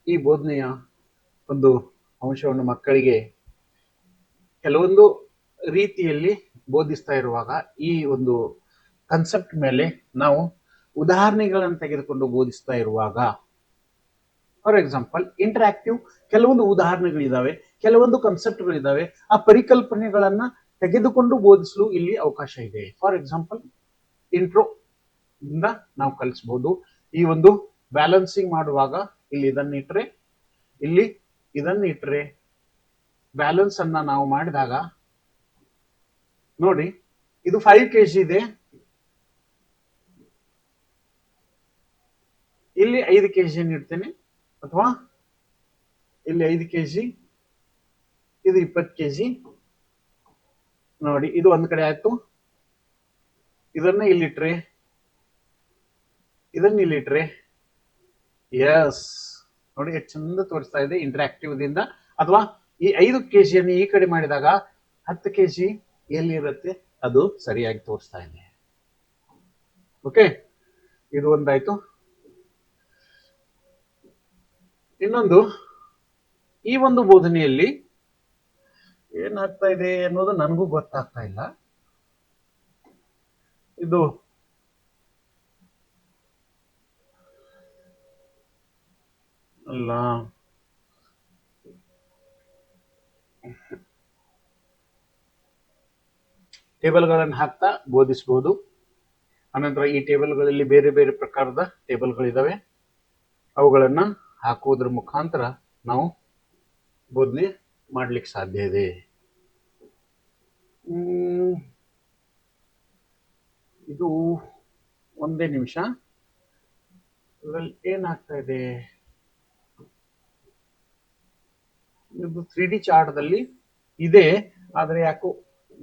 ಈ ಬೋಧನೆಯ ಒಂದು ಅಂಶವನ್ನು ಮಕ್ಕಳಿಗೆ ಕೆಲವೊಂದು ರೀತಿಯಲ್ಲಿ ಬೋಧಿಸ್ತಾ ಇರುವಾಗ ಈ ಒಂದು ಕನ್ಸೆಪ್ಟ್ ಮೇಲೆ ನಾವು ಉದಾಹರಣೆಗಳನ್ನು ತೆಗೆದುಕೊಂಡು ಬೋಧಿಸ್ತಾ ಇರುವಾಗ, ಫಾರ್ ಎಕ್ಸಾಂಪಲ್ ಇಂಟರಾಕ್ಟಿವ್ ಕೆಲವೊಂದು ಉದಾಹರಣೆಗಳಿದಾವೆ, ಕೆಲವೊಂದು ಕನ್ಸೆಪ್ಟ್ಗಳಿದಾವೆ, ಆ ಪರಿಕಲ್ಪನೆಗಳನ್ನ ತೆಗೆದುಕೊಂಡು ಬೋಧಿಸಲು ಇಲ್ಲಿ ಅವಕಾಶ ಇದೆ. ಫಾರ್ ಎಕ್ಸಾಂಪಲ್ ಇಂಟ್ರೋ ಇಂದ ನಾವು ಕಲಿಸಬಹುದು. ಈ ಒಂದು ಬ್ಯಾಲೆನ್ಸಿಂಗ್ ಮಾಡುವಾಗ ಇಲ್ಲಿ ಇದನ್ನಿಟ್ರೆ, ಇಲ್ಲಿ ಇದನ್ನಿಟ್ರೆ ಬ್ಯಾಲೆನ್ಸ್ ಅನ್ನ ನಾವು ಮಾಡಿದಾಗ ನೋಡಿ, ಇದು 5 kg ಇದೆ, ಇಲ್ಲಿ 5 kg ಇಡ್ತೇನೆ, ಅಥವಾ ಇಲ್ಲಿ 5 kg, ಇದು 20 kg. ನೋಡಿ, ಇದು ಒಂದ್ ಕಡೆ ಆಯ್ತು. ಇದನ್ನ ಇಲ್ಲಿಟ್ರೆ, ಇದನ್ನ ಇಲ್ಲಿಟ್ರೆ, ಎಸ್ ನೋಡಿ ಎಷ್ಟು ಚಂದ ತೋರಿಸ್ತಾ ಇದೆ ಇಂಟರಾಕ್ಟಿವ್ ದಿಂದ. ಅಥವಾ ಈ 5 kg ಅನ್ನು ಈ ಕಡೆ ಮಾಡಿದಾಗ 10 kg ಎಲ್ಲಿ ಇರುತ್ತೆ ಅದು ಸರಿಯಾಗಿ ತೋರಿಸ್ತಾ ಇದೆ. ಓಕೆ, ಇದು ಒಂದಾಯ್ತು. ಇನ್ನೊಂದು, ಈ ಒಂದು ಬೋಧನೆಯಲ್ಲಿ ಏನಾಗ್ತಾ ಇದೆ ಅನ್ನೋದು ನನಗೂ ಗೊತ್ತಾಗ್ತಾ ಇಲ್ಲ. ಇದು ಅಲ್ಲ, ಟೇಬಲ್ಗಳನ್ನು ಹಾಕ್ತಾ ಬೋಧಿಸಬಹುದು. ಅನಂತರ ಈ ಟೇಬಲ್ಗಳಲ್ಲಿ ಬೇರೆ ಬೇರೆ ಪ್ರಕಾರದ ಟೇಬಲ್ಗಳಿದಾವೆ, ಅವುಗಳನ್ನ ಹಾಕುವುದರ ಮುಖಾಂತರ ನಾವು ಬೋಧನೆ ಮಾಡ್ಲಿಕ್ಕೆ ಸಾಧ್ಯ ಇದೆ. ಇದು ಒಂದೇ ನಿಮಿಷ, ಇದರಲ್ಲಿ ಏನಾಗ್ತಾ ಇದೆ, ಇದು 3D ಚಾರ್ಟ್ದಲ್ಲಿ ಇದೆ, ಆದ್ರೆ ಯಾಕೋ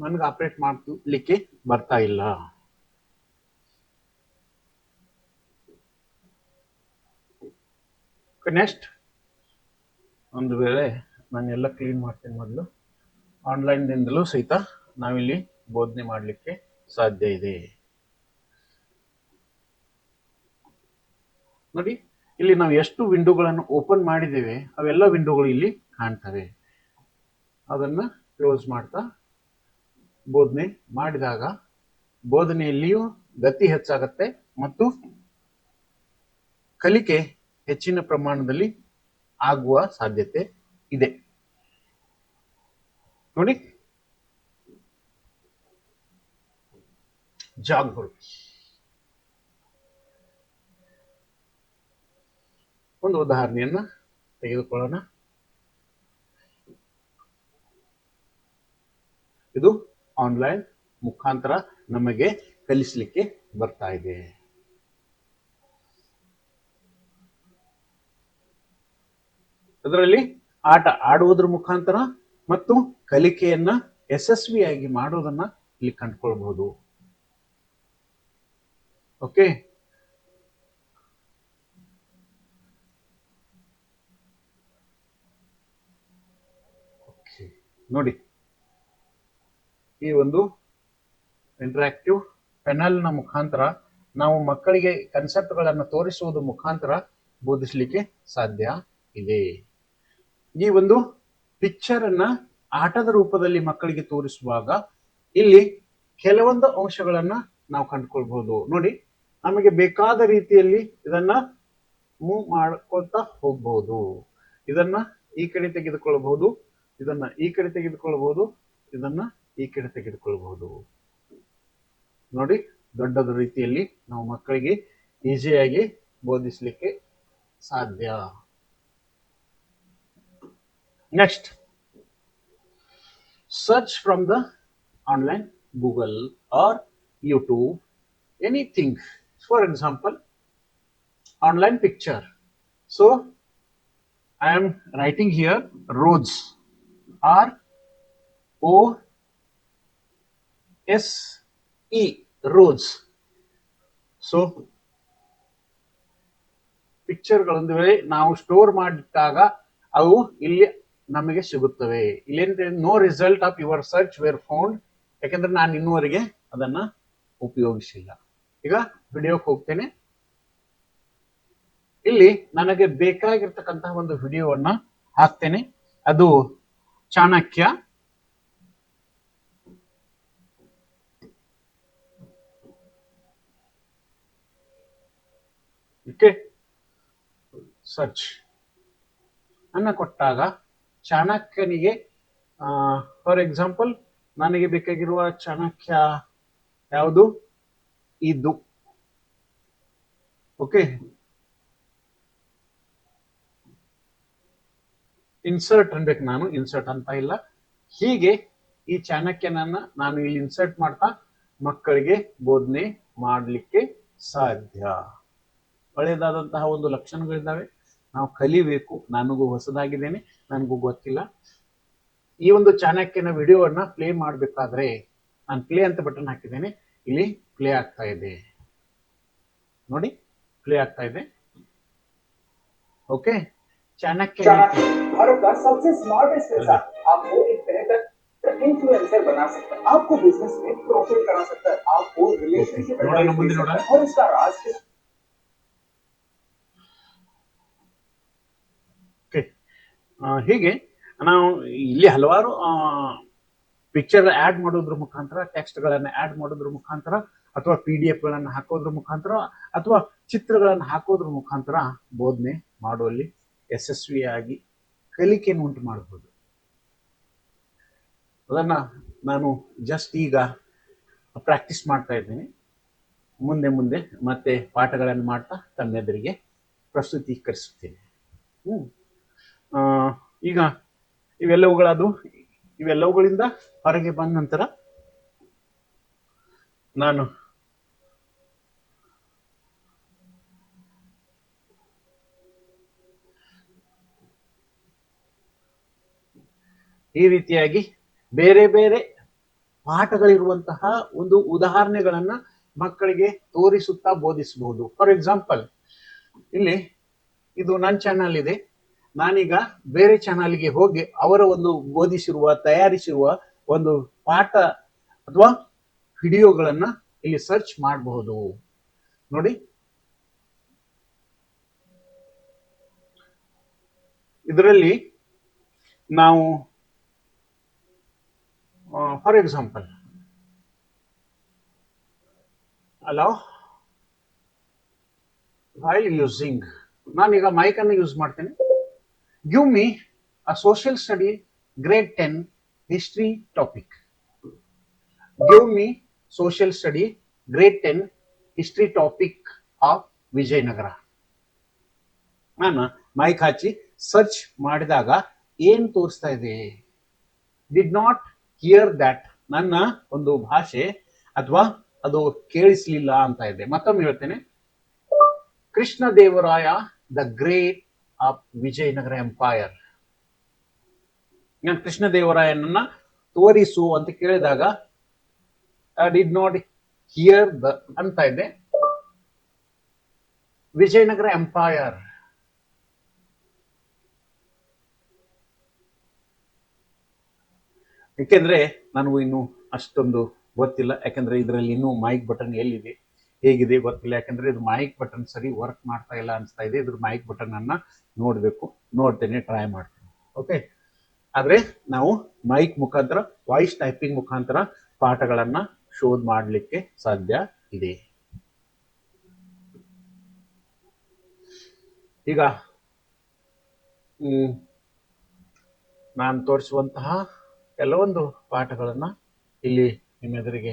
ನನಗೆ ಆಪರೇಟ್ ಮಾಡ್ಲಿಕ್ಕೆ ಬರ್ತಾ ಇಲ್ಲ. ನೆಕ್ಸ್ಟ್ ಒಂದು ವೇಳೆ ನಾನೆಲ್ಲ ಕ್ಲೀನ್ ಮಾಡ್ತೇನೆ ಮೊದಲು. ಆನ್ಲೈನ್ ದಿಂದಲೂ ಸಹಿತ ನಾವಿಲ್ಲಿ ಬೋಧನೆ ಮಾಡಲಿಕ್ಕೆ ಸಾಧ್ಯ ಇದೆ. ನೋಡಿ, ಇಲ್ಲಿ ನಾವು ಎಷ್ಟು ವಿಂಡೋಗಳನ್ನು ಓಪನ್ ಮಾಡಿದ್ದೇವೆ ಅವೆಲ್ಲ ವಿಂಡೋಗಳು ಇಲ್ಲಿ ಕಾಣ್ತವೆ. ಅದನ್ನ ಕ್ಲೋಸ್ ಮಾಡ್ತಾ ಬೋಧನೆ ಮಾಡಿದಾಗ ಬೋಧನೆಯಲ್ಲಿಯೂ ಗತಿ ಹೆಚ್ಚಾಗತ್ತೆ ಮತ್ತು ಕಲಿಕೆ ಹೆಚ್ಚಿನ ಪ್ರಮಾಣದಲ್ಲಿ ಆಗುವ ಸಾಧ್ಯತೆ ಇದೆ. ನೋಡಿ, ಜಾಗ್ಗಳು. ಒಂದು ಉದಾಹರಣೆಯನ್ನ ತೆಗೆದುಕೊಳ್ಳೋಣ. ಇದು ಆನ್ಲೈನ್ ಮುಖಾಂತರ ನಮಗೆ ಕಲಿಸಲಿಕ್ಕೆ ಬರ್ತಾ ಇದೆ. ಅದರಲ್ಲಿ ಆಟ ಆಡುವುದರ ಮುಖಾಂತರ ಮತ್ತು ಕಲಿಕೆಯನ್ನ ಯಶಸ್ವಿಯಾಗಿ ಮಾಡೋದನ್ನ ಇಲ್ಲಿ ಕಂಡುಕೊಳ್ಬಹುದು. ಓಕೆ, ನೋಡಿ, ಈ ಒಂದು ಇಂಟರಾಕ್ಟಿವ್ ಪೆನಲ್ನ ಮುಖಾಂತರ ನಾವು ಮಕ್ಕಳಿಗೆ ಕನ್ಸೆಪ್ಟ್ಗಳನ್ನು ತೋರಿಸುವುದರ ಮುಖಾಂತರ ಬೋಧಿಸಲಿಕ್ಕೆ ಸಾಧ್ಯ ಇದೆ. ಈ ಒಂದು ಪಿಕ್ಚರ್ ಅನ್ನ ಆಟದ ರೂಪದಲ್ಲಿ ಮಕ್ಕಳಿಗೆ ತೋರಿಸುವಾಗ ಇಲ್ಲಿ ಕೆಲವೊಂದು ಅಂಶಗಳನ್ನ ನಾವು ಕಂಡುಕೊಳ್ಬಹುದು. ನೋಡಿ, ನಮಗೆ ಬೇಕಾದ ರೀತಿಯಲ್ಲಿ ಇದನ್ನ ಮೂವ್ ಮಾಡ್ಕೊಳ್ತಾ ಹೋಗ್ಬಹುದು. ಇದನ್ನ ಈ ಕಡೆ ತೆಗೆದುಕೊಳ್ಳಬಹುದು, ಇದನ್ನ ಈ ಕಡೆ ತೆಗೆದುಕೊಳ್ಳಬಹುದು, ಇದನ್ನ ಈ ಕಡೆ ತೆಗೆದುಕೊಳ್ಳಬಹುದು. ನೋಡಿ, ದೊಡ್ಡದ ರೀತಿಯಲ್ಲಿ ನಾವು ಮಕ್ಕಳಿಗೆ ಈಸಿಯಾಗಿ ಬೋಧಿಸಲಿಕ್ಕೆ ಸಾಧ್ಯ. Next, search from the online Google or YouTube anything. For example, online picture. So I am writing here roads, ROSE, roads. So ಪಿಕ್ಚರ್ಗಳೊಂದು ವೇಳೆ ನಾವು ಸ್ಟೋರ್ ಮಾಡಿಟ್ಟಾಗ ಅವು ಇಲ್ಲಿ ನಮಗೆ ಸಿಗುತ್ತವೆ. ಇಲ್ಲೇಂದ್ರೆ no result of your search were found, ಯಾಕಂದ್ರೆ ನಾನು ಇನ್ನುವರೆಗೆ ಅದನ್ನ ಉಪಯೋಗಿಸಿಲ್ಲ. ಈಗ ವಿಡಿಯೋಕ್ಕೆ ಹೋಗ್ತೇನೆ. ಇಲ್ಲಿ ನನಗೆ ಬೇಕಾಗಿರ್ತಕ್ಕಂತಹ ಒಂದು ವಿಡಿಯೋವನ್ನ ಹಾಕ್ತೇನೆ. ಅದು ಚಾಣಕ್ಯ. ಓಕೆ, ಸರ್ಚ್ ಅನ್ನ ಕೊಟ್ಟಾಗ ಚಾಣಕ್ಯನಿಗೆ ಫಾರ್ ಎಕ್ಸಾಂಪಲ್ ನನಗೆ ಬೇಕಾಗಿರುವ ಚಾಣಕ್ಯ ಯಾವುದು? ಇದು. ಓಕೆ, ಇನ್ಸರ್ಟ್ ಅನ್ಬೇಕು. ನಾನು ಇನ್ಸರ್ಟ್ ಅಂತ ಇಲ್ಲ, ಹೀಗೆ ಈ ಚಾಣಕ್ಯನನ್ನ ನಾನು ಇಲ್ಲಿ ಇನ್ಸರ್ಟ್ ಮಾಡ್ತಾ ಮಕ್ಕಳಿಗೆ ಬೋಧನೆ ಮಾಡಲಿಕ್ಕೆ ಸಾಧ್ಯ. ಒಳ್ಳೆಯದಾದಂತಹ ಒಂದು ಲಕ್ಷಣಗಳಿದ್ದಾವೆ, ನಾವು ಕಲಿಬೇಕು. ನನಗೂ ಹೊಸದಾಗಿದ್ದೇನೆ, ನನಗೂ ಗೊತ್ತಿಲ್ಲ. ಈ ಒಂದು ಚಾಣಕ್ಯನ ವಿಡಿಯೋವನ್ನ ಪ್ಲೇ ಮಾಡಬೇಕಾದ್ರೆ ನಾನು ಪ್ಲೇ ಅಂತ ಬಟನ್ ಹಾಕಿದ್ದೇನೆ. ಇಲ್ಲಿ ಪ್ಲೇ ಆಗ್ತಾ ಇದೆ. ನೋಡಿ, ಪ್ಲೇ ಆಗ್ತಾ ಇದೆ. ओके, चाणक्य
भारत का सबसे स्मार्टेस्ट इंसान आपको एक बेहतर इन्फ्लुएंसर बना सकता है, आपको बिजनेस में प्रॉफिट करा सकता है, आपको रिलेशनशिप और इसका राज
ಹೀಗೆ ನಾವು ಇಲ್ಲಿ ಹಲವಾರು ಪಿಕ್ಚರ್ ಆಡ್ ಮಾಡೋದ್ರ ಮುಖಾಂತರ, ಟೆಕ್ಸ್ಟ್ ಗಳನ್ನ ಆಡ್ ಮಾಡೋದ್ರ ಮುಖಾಂತರ, ಅಥವಾ PDF ಗಳನ್ನ ಹಾಕೋದ್ರ ಮುಖಾಂತರ, ಅಥವಾ ಚಿತ್ರಗಳನ್ನು ಹಾಕೋದ್ರ ಮುಖಾಂತರ ಬೋಧನೆ ಮಾಡುವಲ್ಲಿ ಯಶಸ್ವಿಯಾಗಿ ಕಲಿಕೆಯನ್ನು ಉಂಟು ಮಾಡಬಹುದು. ಅದನ್ನ ನಾನು ಜಸ್ಟ್ ಈಗ ಪ್ರಾಕ್ಟೀಸ್ ಮಾಡ್ತಾ ಇದ್ದೀನಿ. ಮುಂದೆ ಮುಂದೆ ಮತ್ತೆ ಪಾಠಗಳನ್ನು ಮಾಡ್ತಾ ತಮ್ಮೆದುರಿಗೆ ಪ್ರಸ್ತುತೀಕರಿಸುತ್ತೇನೆ. ಈಗ ಇವೆಲ್ಲವುಗಳಿಂದ ಹೊರಗೆ ಬಂದ ನಂತರ ನಾನು ಈ ರೀತಿಯಾಗಿ ಬೇರೆ ಬೇರೆ ಪಾಠಗಳಿರುವಂತಹ ಒಂದು ಉದಾಹರಣೆಗಳನ್ನ ಮಕ್ಕಳಿಗೆ ತೋರಿಸುತ್ತಾ ಬೋಧಿಸಬಹುದು. ಫಾರ್ ಎಕ್ಸಾಂಪಲ್, ಇಲ್ಲಿ ಇದು ನನ್ನ ಚಾನಲ್ ಇದೆ. ನಾನೀಗ ಬೇರೆ ಚಾನಲ್ಗೆ ಹೋಗಿ ಅವರ ಒಂದು ತಯಾರಿಸಿರುವ ಒಂದು ಪಾಠ ಅಥವಾ ವಿಡಿಯೋಗಳನ್ನ ಇಲ್ಲಿ ಸರ್ಚ್ ಮಾಡಬಹುದು. ನೋಡಿ, ಇದರಲ್ಲಿ ನಾವು ಫಾರ್ ಎಕ್ಸಾಂಪಲ್ while using, ನಾನೀಗ ಮೈಕ್ ಅನ್ನು ಯೂಸ್ ಮಾಡ್ತೇನೆ. Give me a social study grade 10 history topic. Give me social study grade 10 history topic of Vijayanagara. ನಾನು ಮೈಕ್ ಹಚ್ಚಿ ಸರ್ಚ್ ಮಾಡಿದಾಗ ಏನ್ ತೋರಿಸ್ತಾ ಇದೆ? ಡಿಡ್ ನಾಟ್ ಹಿಯರ್ ದಟ್, ನನ್ನ ಒಂದು ಭಾಷೆ ಅಥವಾ ಅದು ಕೇಳಿಸ್ಲಿಲ್ಲ ಅಂತ ಇದೆ. ಮತ್ತೊಮ್ಮೆ ಹೇಳ್ತೇನೆ, Krishna Devaraya the great of Vijayanagara empire. ನಾನು ಕೃಷ್ಣ ದೇವರಾಯನನ್ನ ತೋರಿಸು ಅಂತ ಕೇಳಿದಾಗ ಡಿಡ್ ನಾಟ್ ಹಿಯರ್ ದ ಅಂತ ಇದೆ. ವಿಜಯನಗರ ಎಂಪೈರ್. ಏಕೆಂದರೆ ನನಗೂ ಇನ್ನೂ ಅಷ್ಟೊಂದು ಗೊತ್ತಿಲ್ಲ, ಯಾಕಂದರೆ ಇದರಲ್ಲಿ ಇನ್ನೂ ಮೈಕ್ ಬಟನ್ ಎಲ್ಲಿದೆ ಹೇಗಿದೆ ಗೊತ್ತಿಲ್ಲ. ಯಾಕಂದರೆ ಇದು ಮೈಕ್ ಬಟನ್ ಸರಿ ವರ್ಕ್ ಮಾಡ್ತಾ ಇಲ್ಲ ಅನಿಸ್ತಾ ಇದೆ. ಇದ್ರ ಮೈಕ್ ಬಟನನ್ನು ನೋಡಬೇಕು, ನೋಡ್ತೇನೆ, ಟ್ರೈ ಮಾಡ್ತೇನೆ. ಓಕೆ, ಆದರೆ ನಾವು ಮೈಕ್ ಮುಖಾಂತರ ವಾಯ್ಸ್ ಟೈಪಿಂಗ್ ಮುಖಾಂತರ ಪಾಠಗಳನ್ನು ಶೋಧ ಮಾಡಲಿಕ್ಕೆ ಸಾಧ್ಯ ಇದೆ. ಈಗ ನಾನು ತೋರಿಸುವಂತಹ ಕೆಲವೊಂದು ಪಾಠಗಳನ್ನು ಇಲ್ಲಿ ನಿಮ್ಮೆದುರಿಗೆ,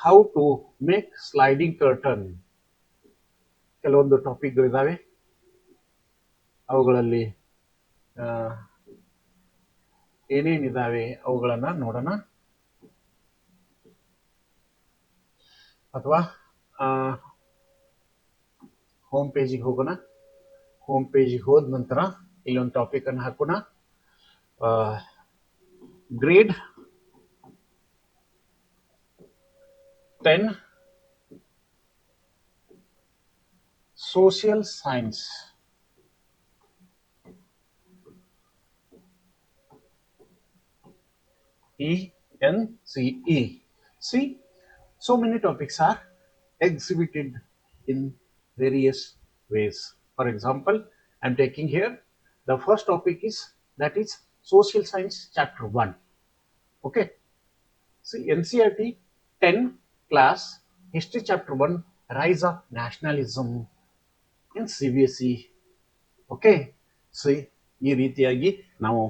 how to make sliding curtain, ಕೆಲವೊಂದು ಟಾಪಿಕ್ಗಳಿದ್ದಾವೆ. ಅವುಗಳಲ್ಲಿ ಏನೇನಿದ್ದಾವೆ ಅವುಗಳನ್ನು ನೋಡೋಣ. ಅಥವಾ ಹೋಮ್ ಪೇಜಿಗೆ ಹೋಗೋಣ. ಹೋಮ್ ಪೇಜಿಗೆ ಹೋದ ನಂತರ ಇಲ್ಲೊಂದು ಟಾಪಿಕನ್ನು ಹಾಕೋಣ. Grade 10 social science. ENCE. See, so many topics are exhibited in various ways. For example, I'm taking here the first topic is social science chapter 1. Okay, see, NCERT 10 class history chapter 1, rise of nationalism in CBSE. Okay, see, ಈ ರೀತಿಯಾಗಿ ನಾವು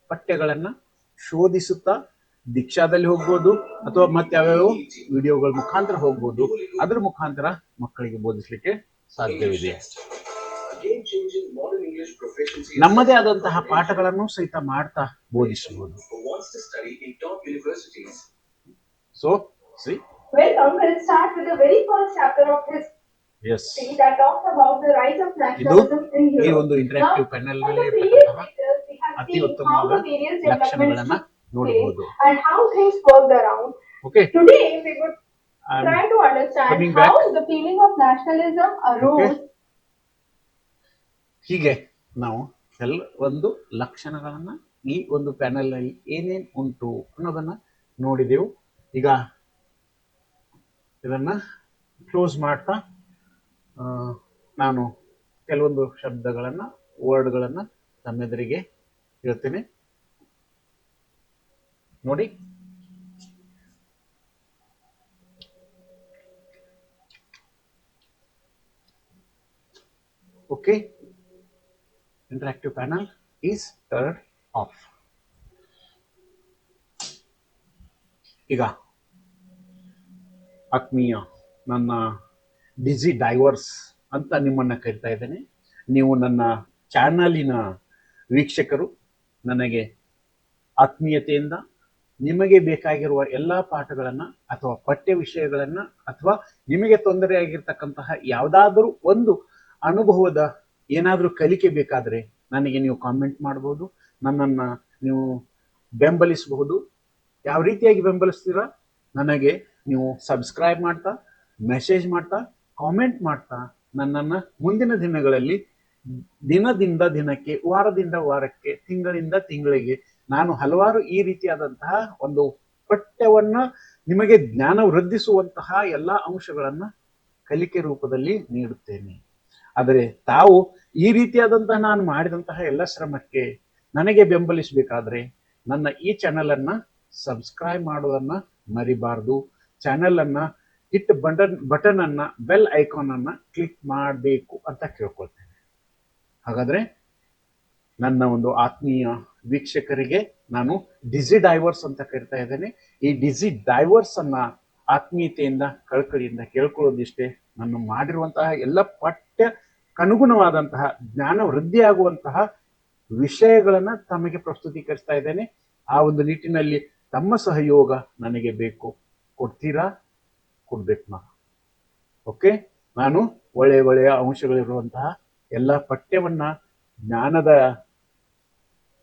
ಪಠ್ಯಗಳನ್ನು ಶೋಧಿಸುತ್ತಾ ದೀಕ್ಷಾದಲ್ಲಿ ಹೋಗ್ಬೋದು ಅಥವಾ ಮತ್ತೆ ಯಾವ್ಯಾವ ವಿಡಿಯೋಗಳ ಮುಖಾಂತರ ಹೋಗ್ಬೋದು. ಅದರ ಮುಖಾಂತರ ಮಕ್ಕಳಿಗೆ ಬೋಧಿಸಲಿಕ್ಕೆ ಸಾಧ್ಯವಿದೆ. ನಮ್ಮದೇ ಆದಂತಹ ಪಾಠಗಳನ್ನು ಸಹಿತ ಮಾಡ್ತಾ ಬೋಧಿಸಬಹುದು. So see,
welcome. We'll start with the very first chapter of history.
Yes.
That talks about the rise of nationalism in Europe.
ಈ ಒಂದು ಇಂಟರಾಕ್ಟಿವ್ ಪ್ಯಾನೆಲ್ ನಲ್ಲಿ ಅತಿ ಉತ್ತಮವಾದ ಲಕ್ಷಣಗಳನ್ನು ನೋಡಬಹುದು.
And how things worked around.
Okay.
Today we would try to understand how the feeling of nationalism arose.
Okay. ಹೀಗೆ ನಾವು ಕೆಲವೊಂದು ಲಕ್ಷಣಗಳನ್ನು ಈ ಒಂದು ಪ್ಯಾನೆಲ್ ನಲ್ಲಿ ಏನೇನು ಉಂಟು ಅನ್ನೋದನ್ನ ನೋಡಿದೆವು. ಈಗ ಇದನ್ನ ಕ್ಲೋಸ್ ಮಾಡ್ತಾ ನಾನು ಕೆಲವೊಂದು ಶಬ್ದಗಳನ್ನು, ವರ್ಡ್ಗಳನ್ನು ತಮ್ಮೆದುರಿಗೆ ಹೇಳ್ತೇನೆ. ನೋಡಿ, okay, interactive panel is turn off. ಈಗ ಆತ್ಮೀಯ ನನ್ನ ಡಿಜಿ ಡೈವರ್ಸ್ ಅಂತ ನಿಮ್ಮನ್ನು ಕರಿತಾ ಇದ್ದೇನೆ. ನೀವು ನನ್ನ ಚಾನಲಿನ ವೀಕ್ಷಕರು. ನನಗೆ ಆತ್ಮೀಯತೆಯಿಂದ ನಿಮಗೆ ಬೇಕಾಗಿರುವ ಎಲ್ಲ ಪಾಠಗಳನ್ನು ಅಥವಾ ಪಠ್ಯ ವಿಷಯಗಳನ್ನು ಅಥವಾ ನಿಮಗೆ ತೊಂದರೆಯಾಗಿರ್ತಕ್ಕಂತಹ ಯಾವುದಾದ್ರೂ ಒಂದು ಅನುಭವದ ಏನಾದರೂ ಕಲಿಕೆ ಬೇಕಾದರೆ ನನಗೆ ನೀವು ಕಾಮೆಂಟ್ ಮಾಡ್ಬೋದು, ನನ್ನನ್ನು ನೀವು ಬೆಂಬಲಿಸಬಹುದು. ಯಾವ ರೀತಿಯಾಗಿ ಬೆಂಬಲಿಸ್ತೀರಾ? ನನಗೆ ನೀವು ಸಬ್ಸ್ಕ್ರೈಬ್ ಮಾಡ್ತಾ, ಮೆಸೇಜ್ ಮಾಡ್ತಾ, ಕಾಮೆಂಟ್ ಮಾಡ್ತಾ ನನ್ನನ್ನು ಮುಂದಿನ ದಿನಗಳಲ್ಲಿ ದಿನದಿಂದ ದಿನಕ್ಕೆ, ವಾರದಿಂದ ವಾರಕ್ಕೆ, ತಿಂಗಳಿಂದ ತಿಂಗಳಿಗೆ ನಾನು ಹಲವಾರು ಈ ರೀತಿಯಾದಂತಹ ಒಂದು ಪಠ್ಯವನ್ನ ನಿಮಗೆ ಜ್ಞಾನ ವೃದ್ಧಿಸುವಂತಹ ಎಲ್ಲ ಅಂಶಗಳನ್ನು ಕಲಿಕೆ ರೂಪದಲ್ಲಿ ನೀಡುತ್ತೇನೆ. ಆದರೆ ತಾವು ಈ ರೀತಿಯಾದಂತಹ ನಾನು ಮಾಡಿದಂತಹ ಎಲ್ಲ ಶ್ರಮಕ್ಕೆ ನನಗೆ ಬೆಂಬಲಿಸಬೇಕಾದ್ರೆ ನನ್ನ ಈ ಚಾನಲನ್ನು ಸಬ್ಸ್ಕ್ರೈಬ್ ಮಾಡೋದನ್ನ ಮರಿಬಾರ್ದು. ಚಾನಲನ್ನು ಹಿಟ್ ಬಟನ್ ಅನ್ನ, ಬೆಲ್ ಐಕಾನ್ ಅನ್ನ ಕ್ಲಿಕ್ ಮಾಡಬೇಕು ಅಂತ ಕೇಳ್ಕೊಳ್ತೇನೆ. ಹಾಗಾದ್ರೆ ನನ್ನ ಒಂದು ಆತ್ಮೀಯ ವೀಕ್ಷಕರಿಗೆ ನಾನು ಡಿಜಿ ಡೈವರ್ಸ್ ಅಂತ ಕರಿತಾ ಇದ್ದೇನೆ. ಈ ಡಿಜಿ ಡೈವರ್ಸ್ ಅನ್ನ ಆತ್ಮೀಯತೆಯಿಂದ, ಕಳಕಳಿಯಿಂದ ಕೇಳ್ಕೊಳ್ಳೋದಿಷ್ಟೇ. ನಾನು ಮಾಡಿರುವಂತಹ ಎಲ್ಲ ಪಠ್ಯಕ್ಕನುಗುಣವಾದಂತಹ ಜ್ಞಾನ ವೃದ್ಧಿಯಾಗುವಂತಹ ವಿಷಯಗಳನ್ನ ತಮಗೆ ಪ್ರಸ್ತುತೀಕರಿಸ್ತಾ ಇದ್ದೇನೆ. ಆ ಒಂದು ನಿಟ್ಟಿನಲ್ಲಿ ತಮ್ಮ ಸಹಯೋಗ ನನಗೆ ಬೇಕು. ಕೊಡ್ತೀರಾ? ಕೊಡ್ಬೇಕು ನಾನು. ಓಕೆ, ನಾನು ಒಳ್ಳೆಯ ಅಂಶಗಳಿರುವಂತಹ ಎಲ್ಲ ಪಠ್ಯವನ್ನ ಜ್ಞಾನದ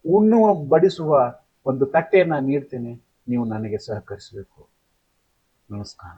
ಉಣ್ಣುವ ಬಡಿಸುವ ಒಂದು ತಟ್ಟೆಯನ್ನ ನೀಡ್ತೇನೆ. ನೀವು ನನಗೆ ಸಹಕರಿಸಬೇಕು. ನಮಸ್ಕಾರ.